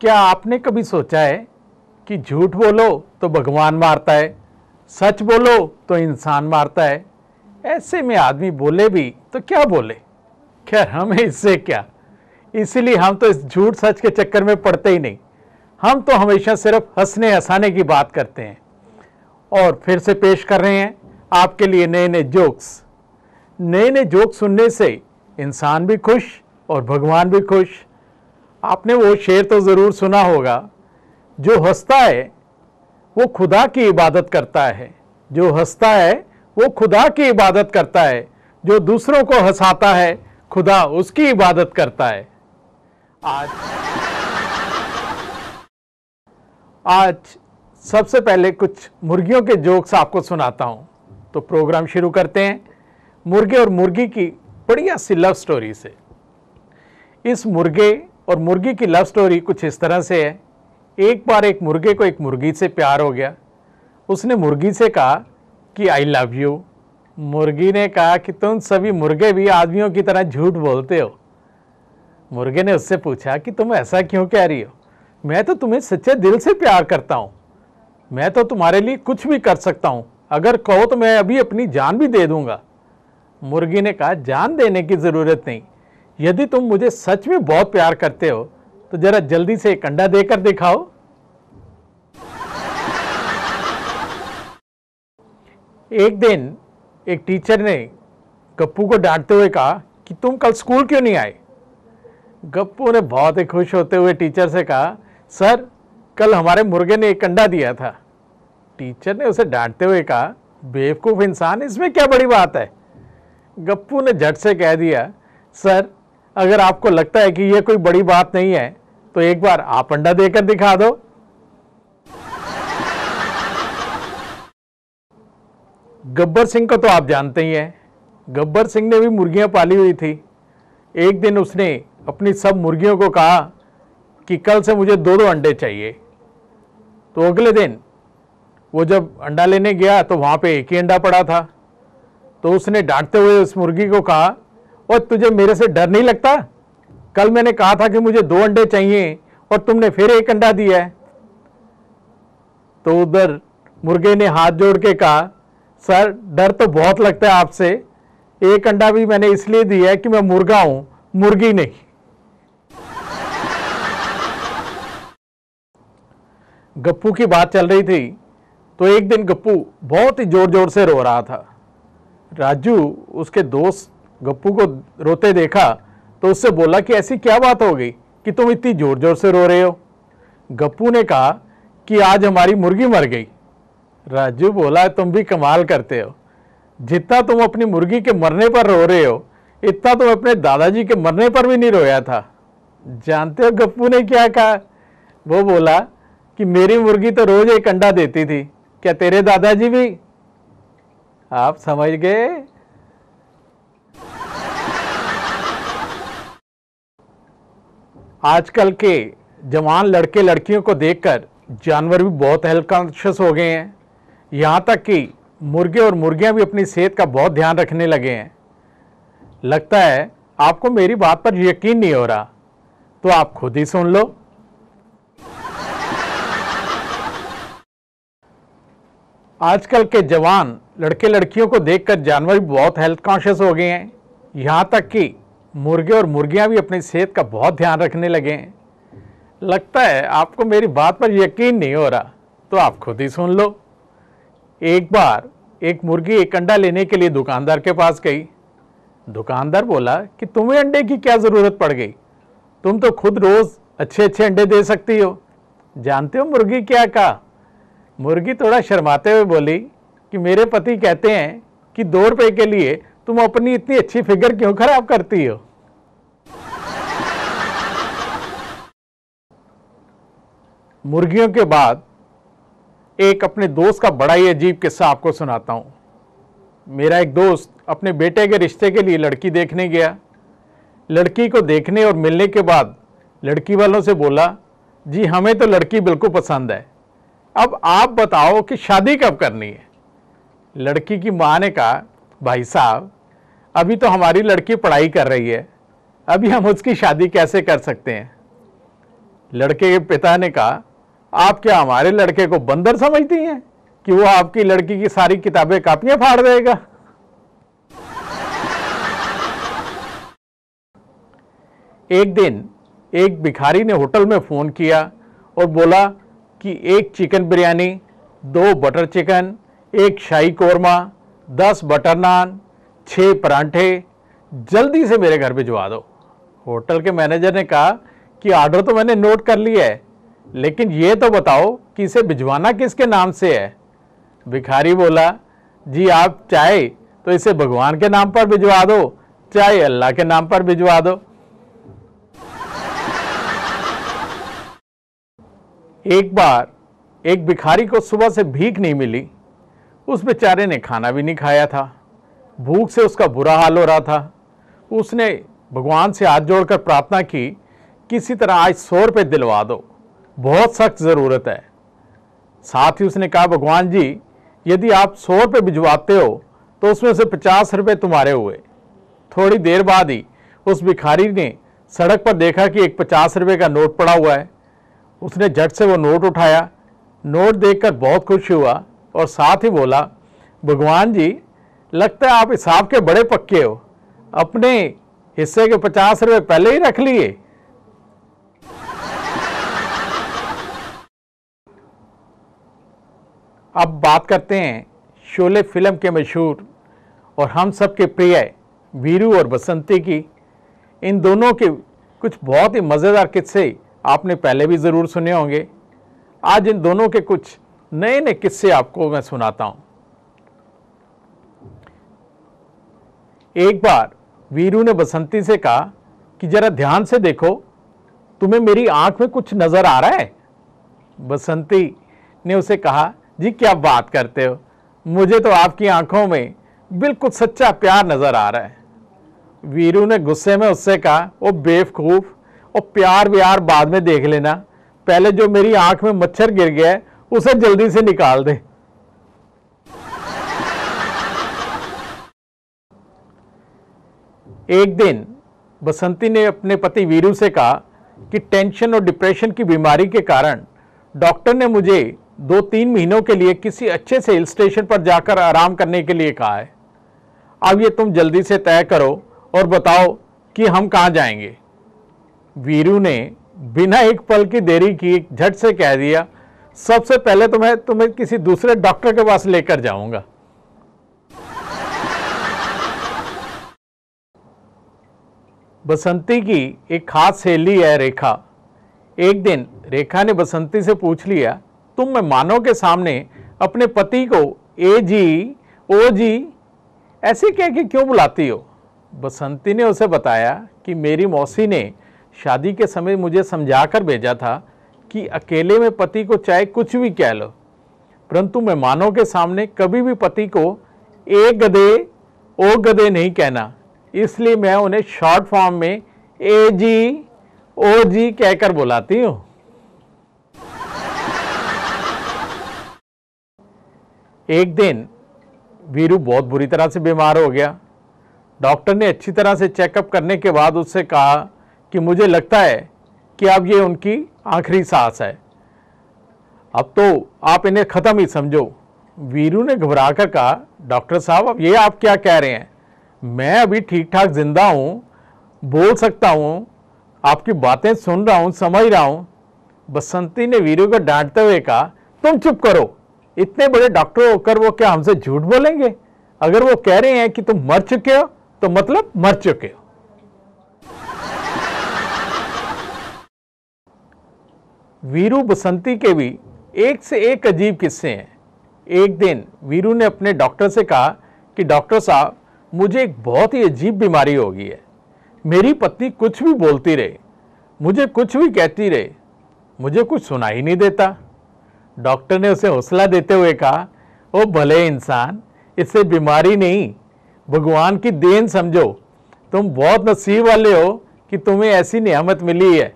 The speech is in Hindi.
क्या आपने कभी सोचा है कि झूठ बोलो तो भगवान मारता है, सच बोलो तो इंसान मारता है। ऐसे में आदमी बोले भी तो क्या बोले। खैर, हमें इससे क्या, इसीलिए हम तो इस झूठ सच के चक्कर में पड़ते ही नहीं। हम तो हमेशा सिर्फ हंसने हंसाने की बात करते हैं। और फिर से पेश कर रहे हैं आपके लिए नए नए जोक्स। नए नए जोक सुनने से इंसान भी खुश और भगवान भी खुश। आपने वो शेर तो ज़रूर सुना होगा, जो हंसता है वो खुदा की इबादत करता है, जो हंसता है वो खुदा की इबादत करता है, जो दूसरों को हंसाता है खुदा उसकी इबादत करता है। आज सबसे पहले कुछ मुर्गियों के जोक्स आपको सुनाता हूं, तो प्रोग्राम शुरू करते हैं मुर्गे और मुर्गी की बढ़िया सी लव स्टोरी से। इस मुर्गे और मुर्गी की लव स्टोरी कुछ इस तरह से है। एक बार एक मुर्गे को एक मुर्गी से प्यार हो गया। उसने मुर्गी से कहा कि आई लव यू। मुर्गी ने कहा कि तुम सभी मुर्गे भी आदमियों की तरह झूठ बोलते हो। मुर्गे ने उससे पूछा कि तुम ऐसा क्यों कह रही हो, मैं तो तुम्हें सच्चे दिल से प्यार करता हूँ, मैं तो तुम्हारे लिए कुछ भी कर सकता हूँ, अगर कहो तो मैं अभी अपनी जान भी दे दूंगा। मुर्गी ने कहा जान देने की ज़रूरत नहीं, यदि तुम मुझे सच में बहुत प्यार करते हो तो जरा जल्दी से एक अंडा देकर दिखाओ। एक दिन एक टीचर ने गप्पू को डांटते हुए कहा कि तुम कल स्कूल क्यों नहीं आए। गप्पू ने बहुत ही खुश होते हुए टीचर से कहा, सर कल हमारे मुर्गे ने एक अंडा दिया था। टीचर ने उसे डांटते हुए कहा, बेवकूफ़ इंसान, इसमें क्या बड़ी बात है। गप्पू ने झट से कह दिया, सर अगर आपको लगता है कि यह कोई बड़ी बात नहीं है तो एक बार आप अंडा देकर दिखा दो। गब्बर सिंह को तो आप जानते ही हैं। गब्बर सिंह ने भी मुर्गियां पाली हुई थी। एक दिन उसने अपनी सब मुर्गियों को कहा कि कल से मुझे 2-2 अंडे चाहिए। तो अगले दिन वो जब अंडा लेने गया तो वहाँ पे एक ही अंडा पड़ा था। तो उसने डांटते हुए उस मुर्गी को कहा, और तुझे मेरे से डर नहीं लगता, कल मैंने कहा था कि मुझे 2 अंडे चाहिए और तुमने फिर एक अंडा दिया है। तो उधर मुर्गे ने हाथ जोड़ के कहा, सर डर तो बहुत लगता है आपसे, एक अंडा भी मैंने इसलिए दिया है कि मैं मुर्गा हूं, मुर्गी नहीं। गप्पू की बात चल रही थी तो एक दिन गप्पू बहुत ही जोर जोर से रो रहा था। राजू उसके दोस्त गप्पू को रोते देखा तो उससे बोला कि ऐसी क्या बात हो गई कि तुम इतनी जोर जोर से रो रहे हो। गप्पू ने कहा कि आज हमारी मुर्गी मर गई। राजू बोला, तुम भी कमाल करते हो, जितना तुम अपनी मुर्गी के मरने पर रो रहे हो इतना तुम अपने दादाजी के मरने पर भी नहीं रोया था। जानते हो गप्पू ने क्या कहा? वो बोला कि मेरी मुर्गी तो रोज एक अंडा देती थी, क्या तेरे दादाजी भी? आप समझ गए। आजकल के जवान लड़के लड़कियों को देखकर जानवर भी बहुत हेल्थ कॉन्शियस हो गए हैं। यहाँ तक कि मुर्गे और मुर्गियाँ भी अपनी सेहत का बहुत ध्यान रखने लगे हैं। लगता है आपको मेरी बात पर यकीन नहीं हो रहा, तो आप खुद ही सुन लो। आजकल के जवान लड़के लड़कियों को देखकर जानवर भी बहुत हेल्थ कॉन्शियस हो गए हैं। यहाँ तक कि मुर्गे और मुर्गियाँ भी अपनी सेहत का बहुत ध्यान रखने लगे हैं। लगता है आपको मेरी बात पर यकीन नहीं हो रहा, तो आप खुद ही सुन लो। एक बार एक मुर्गी एक अंडा लेने के लिए दुकानदार के पास गई। दुकानदार बोला कि तुम्हें अंडे की क्या ज़रूरत पड़ गई, तुम तो खुद रोज़ अच्छे अच्छे अंडे दे सकती हो। जानते हो मुर्गी क्या कहा? मुर्गी थोड़ा शर्माते हुए बोली कि मेरे पति कहते हैं कि 2 रुपए के लिए तुम अपनी इतनी अच्छी फिगर क्यों खराब करती हो। मुर्गियों के बाद एक अपने दोस्त का बड़ा ही अजीब किस्सा आपको सुनाता हूं। मेरा एक दोस्त अपने बेटे के रिश्ते के लिए लड़की देखने गया। लड़की को देखने और मिलने के बाद लड़की वालों से बोला, जी हमें तो लड़की बिल्कुल पसंद है, अब आप बताओ कि शादी कब करनी है। लड़की की माँ ने कहा, भाई साहब अभी तो हमारी लड़की पढ़ाई कर रही है, अभी हम उसकी शादी कैसे कर सकते हैं। लड़के के पिता ने कहा, आप क्या हमारे लड़के को बंदर समझती हैं कि वो आपकी लड़की की सारी किताबें कापियां फाड़ देगा? एक दिन एक भिखारी ने होटल में फोन किया और बोला कि 1 चिकन बिरयानी, 2 बटर चिकन, 1 शाही कौरमा, 10 बटर नान, 6 परांठे जल्दी से मेरे घर भिजवा दो। होटल के मैनेजर ने कहा कि ऑर्डर तो मैंने नोट कर लिया है, लेकिन ये तो बताओ कि इसे भिजवाना किसके नाम से है? भिखारी बोला, जी आप चाहे तो इसे भगवान के नाम पर भिजवा दो, चाहे अल्लाह के नाम पर भिजवा दो। एक बार एक भिखारी को सुबह से भीख नहीं मिली। उस बेचारे ने खाना भी नहीं खाया था, भूख से उसका बुरा हाल हो रहा था। उसने भगवान से हाथ जोड़कर प्रार्थना की, किसी तरह आज 100 रुपये दिलवा दो, बहुत सख्त ज़रूरत है। साथ ही उसने कहा, भगवान जी यदि आप 100 रुपये भिजवाते हो तो उसमें से 50 रुपये तुम्हारे हुए। थोड़ी देर बाद ही उस भिखारी ने सड़क पर देखा कि एक 50 रुपये का नोट पड़ा हुआ है। उसने झट से वो नोट उठाया, नोट देखकर बहुत खुश हुआ और साथ ही बोला, भगवान जी लगता है आप हिसाब के बड़े पक्के हो, अपने हिस्से के 50 रुपये पहले ही रख लिए। अब बात करते हैं शोले फिल्म के मशहूर और हम सब के प्रिय वीरू और बसंती की। इन दोनों के कुछ बहुत ही मज़ेदार किस्से आपने पहले भी ज़रूर सुने होंगे। आज इन दोनों के कुछ नए नए किस्से आपको मैं सुनाता हूं। एक बार वीरू ने बसंती से कहा कि जरा ध्यान से देखो, तुम्हें मेरी आंख में कुछ नजर आ रहा है? बसंती ने उसे कहा, जी क्या बात करते हो, मुझे तो आपकी आंखों में बिल्कुल सच्चा प्यार नजर आ रहा है। वीरू ने गुस्से में उससे कहा, ओ बेवकूफ, और प्यार व्यार बाद में देख लेना, पहले जो मेरी आंख में मच्छर गिर गया है उसे जल्दी से निकाल दे। एक दिन बसंती ने अपने पति वीरू से कहा कि टेंशन और डिप्रेशन की बीमारी के कारण डॉक्टर ने मुझे 2-3 महीनों के लिए किसी अच्छे से हिल स्टेशन पर जाकर आराम करने के लिए कहा है। अब ये तुम जल्दी से तय करो और बताओ कि हम कहाँ जाएंगे। वीरू ने बिना एक पल की देरी की झट से कह दिया, सबसे पहले तो मैं तुम्हें किसी दूसरे डॉक्टर के पास लेकर जाऊंगा। बसंती की एक खास सहेली है रेखा। एक दिन रेखा ने बसंती से पूछ लिया, तुम मेहमानों के सामने अपने पति को ए जी, ओ जी ऐसे कह के क्यों बुलाती हो? बसंती ने उसे बताया कि मेरी मौसी ने शादी के समय मुझे समझा कर भेजा था कि अकेले में पति को चाहे कुछ भी कह लो, परंतु मेहमानों के सामने कभी भी पति को ए गधे, ओ गधे नहीं कहना, इसलिए मैं उन्हें शॉर्ट फॉर्म में ए जी, ओ जी कहकर बुलाती हूं। एक दिन वीरू बहुत बुरी तरह से बीमार हो गया। डॉक्टर ने अच्छी तरह से चेकअप करने के बाद उससे कहा कि मुझे लगता है कि अब ये उनकी आखिरी सांस है, अब तो आप इन्हें ख़त्म ही समझो। वीरू ने घबरा कर कहा, डॉक्टर साहब अब ये आप क्या कह रहे हैं? मैं अभी ठीक ठाक जिंदा हूँ, बोल सकता हूँ, आपकी बातें सुन रहा हूँ, समझ रहा हूँ। बसंती ने वीरू को डांटते हुए कहा, तुम चुप करो, इतने बड़े डॉक्टर होकर वो क्या हमसे झूठ बोलेंगे? अगर वो कह रहे हैं कि तुम मर चुके हो तो मतलब मर चुके हो। वीरू बसंती के भी एक से एक अजीब किस्से हैं। एक दिन वीरू ने अपने डॉक्टर से कहा कि डॉक्टर साहब मुझे एक बहुत ही अजीब बीमारी हो गई है, मेरी पत्नी कुछ भी बोलती रहे, मुझे कुछ भी कहती रहे, मुझे कुछ सुना ही नहीं देता। डॉक्टर ने उसे हौसला देते हुए कहा, ओ भले इंसान, इससे बीमारी नहीं भगवान की देन समझो, तुम बहुत नसीब वाले हो कि तुम्हें ऐसी नियामत मिली है।